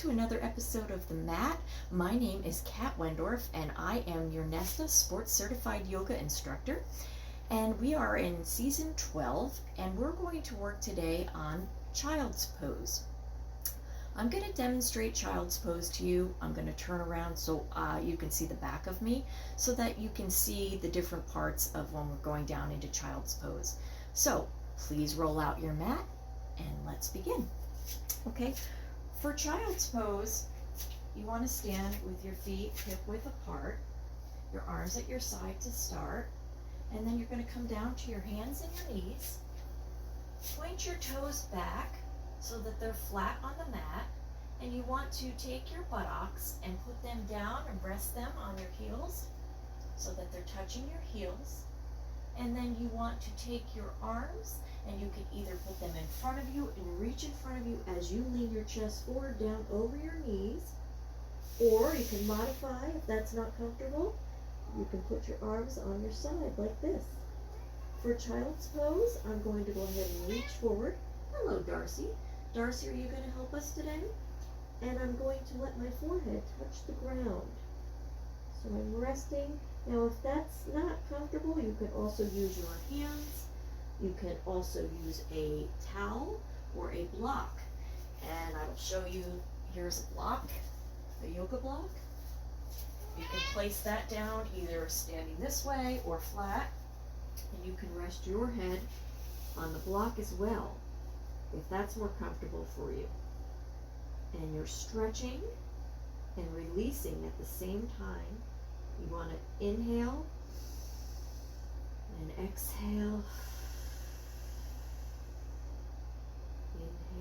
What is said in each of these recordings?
to another episode of The Mat. My name is Kat Wendorf and I am your Nesta Sports Certified Yoga Instructor. And we are in Season 12 and we're going to work today on Child's Pose. I'm going to demonstrate Child's Pose to you. I'm going to turn around so you can see the back of me so that you can see the different parts of when we're going down into Child's Pose. So please roll out your mat and let's begin. Okay, for Child's Pose, you want to stand with your feet hip-width apart, your arms at your side to start, and then you're going to come down to your hands and your knees. Point your toes back so that they're flat on the mat, and you want to take your buttocks and put them down and rest them on your heels so that they're touching your heels. And then you want to take your arms and you can either put them in front of you and reach in front of you as you lean your chest forward down over your knees, or you can modify if that's not comfortable. You can put your arms on your side like this. For Child's Pose, I'm going to go ahead and reach forward. Hello, Darcy. Darcy, are you going to help us today? And I'm going to let my forehead touch the ground. So I'm resting. Now, if that's not comfortable, you can also use your hands. You can also use a towel or a block. And I will show you, here's a block, a yoga block. You can place that down either standing this way or flat. And you can rest your head on the block as well, if that's more comfortable for you. And you're stretching and releasing at the same time. You want to inhale and exhale.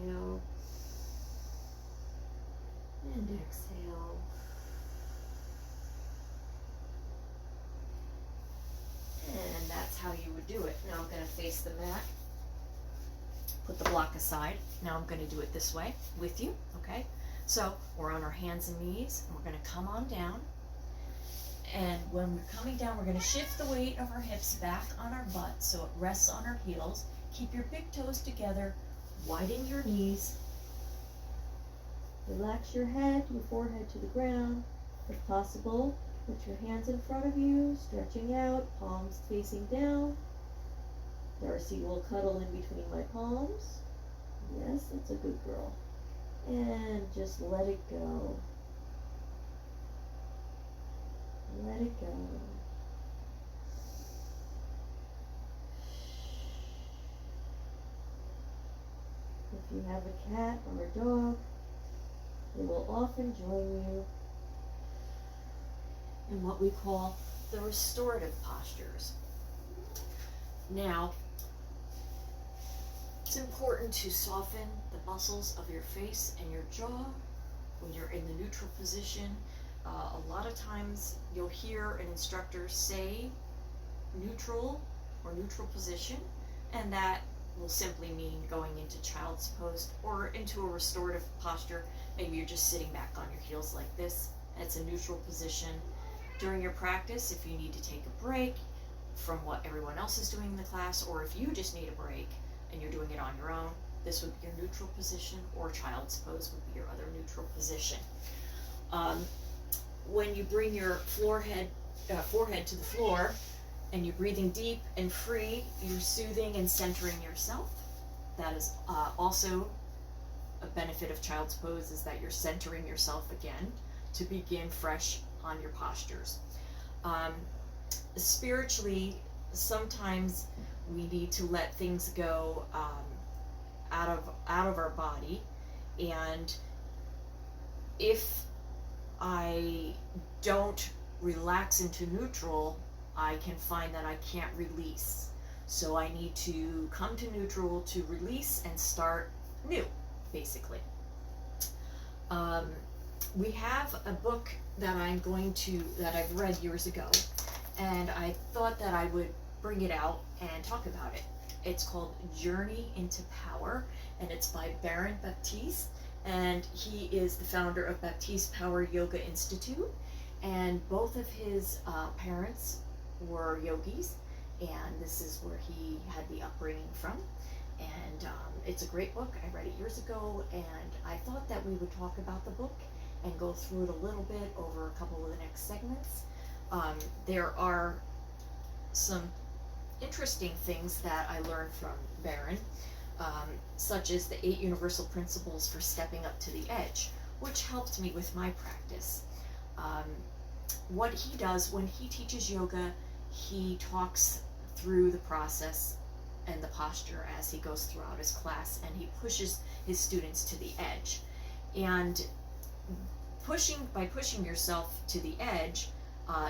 Inhale and exhale. And that's how you would do it. Now I'm going to face the mat. Put the block aside. Now I'm going to do it this way with you, okay? So we're on our hands and knees, and we're going to come on down. And when we're coming down, we're going to shift the weight of our hips back on our butt so it rests on our heels. Keep your big toes together. Widen your knees. Relax your head, your forehead to the ground. If possible, put your hands in front of you, stretching out, palms facing down. Darcy will cuddle in between my palms. Yes, that's a good girl. And just let it go. Let it go. If you have a cat or a dog, they will often join you in what we call the restorative postures. Now, it's important to soften the muscles of your face and your jaw when you're in the neutral position. A lot of times you'll hear an instructor say neutral or neutral position, and that will simply mean going into Child's Pose or into a restorative posture. Maybe you're just sitting back on your heels like this. It's a neutral position. During your practice, if you need to take a break from what everyone else is doing in the class, or if you just need a break and you're doing it on your own, this would be your neutral position, or Child's Pose would be your other neutral position. When you bring your forehead to the floor and you're breathing deep and free, you're soothing and centering yourself. That is also a benefit of Child's Pose, is that you're centering yourself again to begin fresh on your postures. Spiritually, sometimes we need to let things go out of our body, and if I don't relax into neutral, I can find that I can't release. So I need to come to neutral to release and start new, basically. We have a book that that I've read years ago, and I thought that I would bring it out and talk about it. It's called Journey into Power, and it's by Baron Baptiste. And he is the founder of Baptiste Power Yoga Institute, and both of his parents were yogis, and this is where he had the upbringing from. And it's a great book. I read it years ago, and I thought that we would talk about the book and go through it a little bit over a couple of the next segments. There are some interesting things that I learned from Barron, such as the 8 universal principles for stepping up to the edge, which helped me with my practice. What he does when he teaches yoga, he talks through the process and the posture as he goes throughout his class, and he pushes his students to the edge. And by pushing yourself to the edge,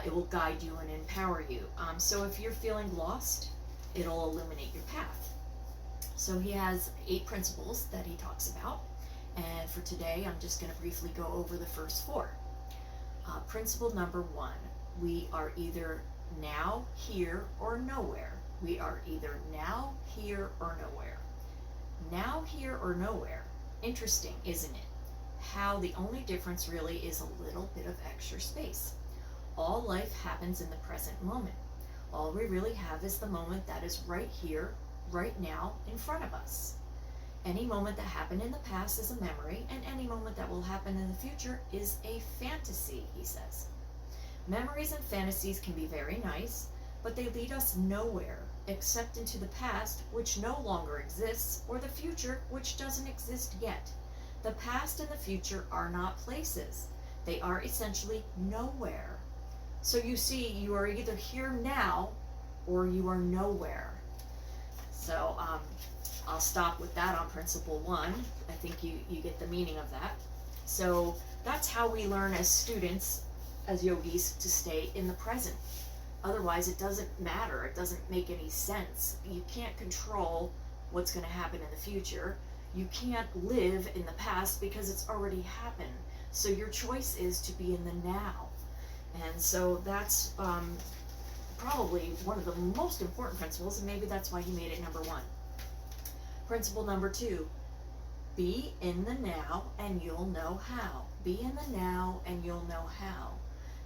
it will guide you and empower you. So if you're feeling lost, it'll illuminate your path. So he has 8 principles that he talks about, and for today I'm just going to briefly go over the first 4. Principle number 1, we are either now, here, or nowhere. We are either now, here, or nowhere. Now, here, or nowhere. Interesting, isn't it? How the only difference really is a little bit of extra space. All life happens in the present moment. All we really have is the moment that is right here, right now, in front of us. Any moment that happened in the past is a memory, and any moment that will happen in the future is a fantasy, he says. Memories and fantasies can be very nice, but they lead us nowhere except into the past, which no longer exists, or the future, which doesn't exist yet. The past and the future are not places. They are essentially nowhere. So you see, you are either here now, or you are nowhere. So I'll stop with that on principle 1. I think you get the meaning of that. So that's how we learn as students, as yogis, to stay in the present. Otherwise, it doesn't matter. It doesn't make any sense. You can't control what's going to happen in the future. You can't live in the past because it's already happened. So your choice is to be in the now. And so that's probably one of the most important principles, and maybe that's why he made it number 1. Principle number 2, be in the now and you'll know how. Be in the now and you'll know how.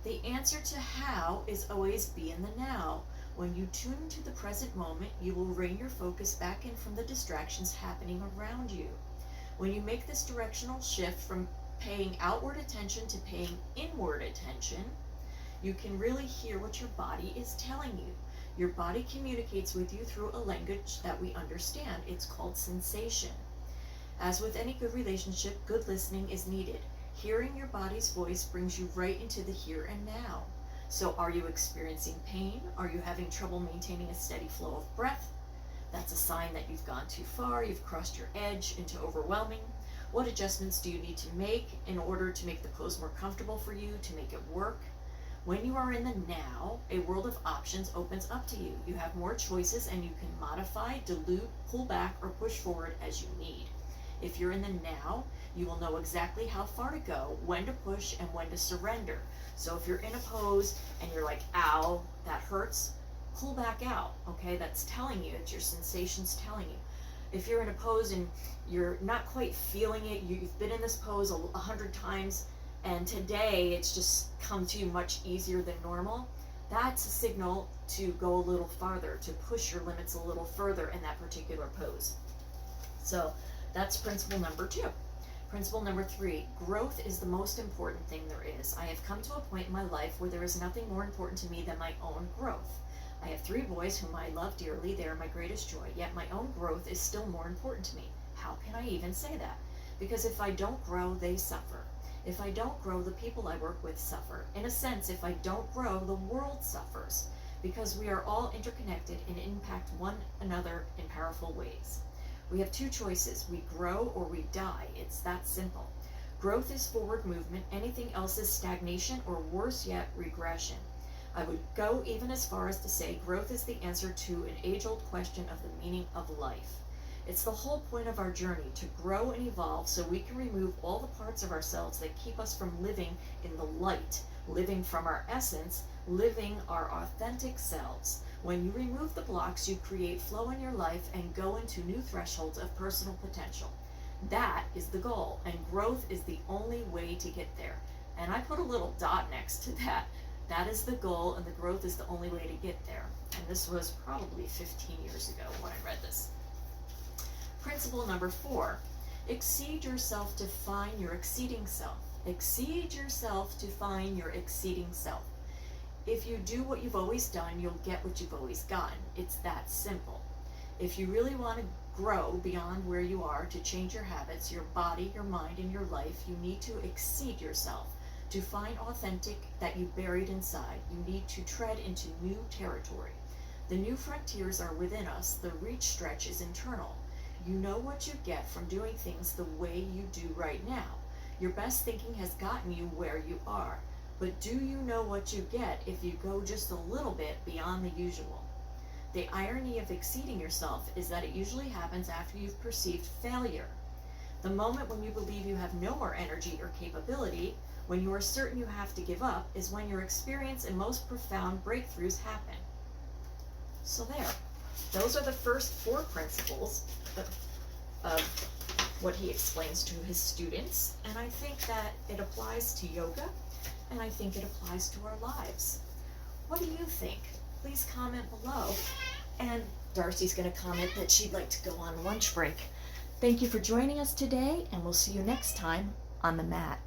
The answer to how is always be in the now. When you tune into the present moment, you will rein your focus back in from the distractions happening around you. When you make this directional shift from paying outward attention to paying inward attention, you can really hear what your body is telling you. Your body communicates with you through a language that we understand. It's called sensation. As with any good relationship, good listening is needed. Hearing your body's voice brings you right into the here and now. So are you experiencing pain? Are you having trouble maintaining a steady flow of breath? That's a sign that you've gone too far, you've crossed your edge into overwhelming. What adjustments do you need to make in order to make the pose more comfortable for you, to make it work? When you are in the now, a world of options opens up to you. You have more choices and you can modify, dilute, pull back, or push forward as you need. If you're in the now, you will know exactly how far to go, when to push, and when to surrender. So if you're in a pose and you're like, ow, that hurts, pull back out, okay? That's telling you, it's your sensations telling you. If you're in a pose and you're not quite feeling it, you've been in this pose 100 times, and today it's just come to you much easier than normal, that's a signal to go a little farther, to push your limits a little further in that particular pose. So that's principle number 2. Principle number 3, growth is the most important thing there is. I have come to a point in my life where there is nothing more important to me than my own growth. I have 3 boys whom I love dearly. They are my greatest joy, yet my own growth is still more important to me. How can I even say that? Because if I don't grow, they suffer. If I don't grow, the people I work with suffer. In a sense, if I don't grow, the world suffers, because we are all interconnected and impact one another in powerful ways. We have 2 choices. We grow or we die. It's that simple. Growth is forward movement. Anything else is stagnation, or worse yet, regression. I would go even as far as to say growth is the answer to an age-old question of the meaning of life. It's the whole point of our journey, to grow and evolve so we can remove all the parts of ourselves that keep us from living in the light, living from our essence, living our authentic selves. When you remove the blocks, you create flow in your life and go into new thresholds of personal potential. That is the goal, and growth is the only way to get there. And I put a little dot next to that. That is the goal, and the growth is the only way to get there. And this was probably 15 years ago when I read this. principle number 4, exceed yourself to find your exceeding self. Exceed yourself to find your exceeding self. If you do what you've always done, you'll get what you've always gotten. It's that simple. If you really want to grow beyond where you are, to change your habits, your body, your mind, and your life, you need to exceed yourself. To find authentic that you buried inside, you need to tread into new territory. The new frontiers are within us. The reach stretch is internal. You know what you get from doing things the way you do right now. Your best thinking has gotten you where you are. But do you know what you get if you go just a little bit beyond the usual? The irony of exceeding yourself is that it usually happens after you've perceived failure. The moment when you believe you have no more energy or capability, when you are certain you have to give up, is when your experience and most profound breakthroughs happen. So there. Those are the first 4 principles of what he explains to his students, and I think that it applies to yoga, and I think it applies to our lives. What do you think? Please comment below. And Darcy's going to comment that she'd like to go on lunch break. Thank you for joining us today, and we'll see you next time on the mat.